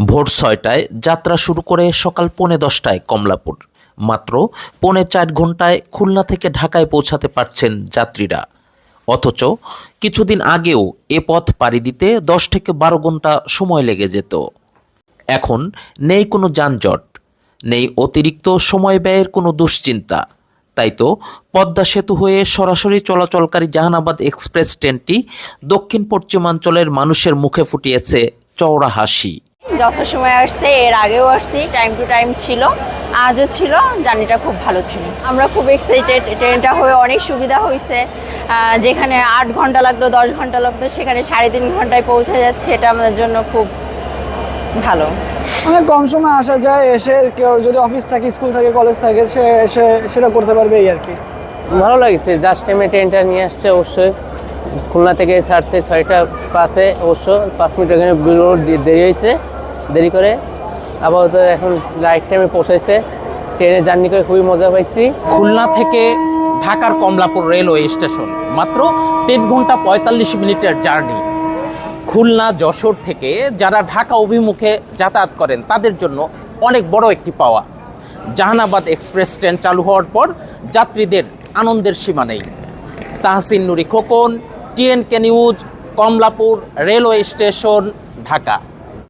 ভোর ৬টায় যাত্রা শুরু করে সকাল ১:৩০টায় কমলাপুর। মাত্র ৪.৫ ঘন্টায় খুলনা থেকে ঢাকায় পৌঁছাতে পারছেন যাত্রীরা। অথচ কিছুদিন আগেও এ পথ পাড়ি দিতে ১০ থেকে ১২ ঘন্টা সময় লেগে যেত। এখন নেই কোনো যানজট, নেই অতিরিক্ত সময় ব্যয়ের কোনো দুশ্চিন্তা। তাই তো পদ্মা সেতু হয়ে সরাসরি চলাচলকারী জাহানাবাদ এক্সপ্রেস ট্রেনটি দক্ষিণ পশ্চিমাঞ্চলের মানুষের মুখে ফুটিয়েছে চওড়া হাসি। যথাসময়ে আসছে, এর আগেও আসছি, টাইম টু টাইম ছিল, আজও ছিল। জার্নিটা খুব ভালো ছিল, আমরা খুব এক্সাইটেড। ট্রেনটা হয়ে অনেক সুবিধা হয়েছে। যেখানে ৮ ঘন্টা লাগতো, ১০ ঘন্টা লাগতো, সেখানে ৩.৫ ঘন্টায় পৌঁছে যাচ্ছে। এটা আমাদের জন্য খুব ভালো। অনেক কম সময় আসা যায়, এসে কেউ যদি অফিস থাকে, স্কুল থাকে, কলেজ থাকে, সে এসে সেটা করতে পারবে এই আর কি। ভালো লাগছে, জাস্ট টাইমে ট্রেনটা নিয়ে আসছে। অবশ্যই খুলনা থেকে ছাড়ছে ৬টা ৫-এ, অবশ্য ৫ মিনিট এখানে দেরি হয়েছে। দেরি করে আপাতত এখন রাইট টাইমে পৌঁছাইছে। ট্রেনে জার্নি করে খুবই মজা পাইছি। খুলনা থেকে ঢাকার কমলাপুর রেলওয়ে স্টেশন মাত্র ৩ ঘন্টা ৪৫ মিনিটের জার্নি। খুলনা যশোর থেকে যারা ঢাকা অভিমুখে যাতায়াত করেন তাদের জন্য অনেক বড় একটি পাওয়া। জাহানাবাদ এক্সপ্রেস ট্রেন চালু হওয়ার পর যাত্রীদের আনন্দের সীমা নেই। Tahsin Nuri Khokon, TNK news, Kamalapur railway station, Dhaka.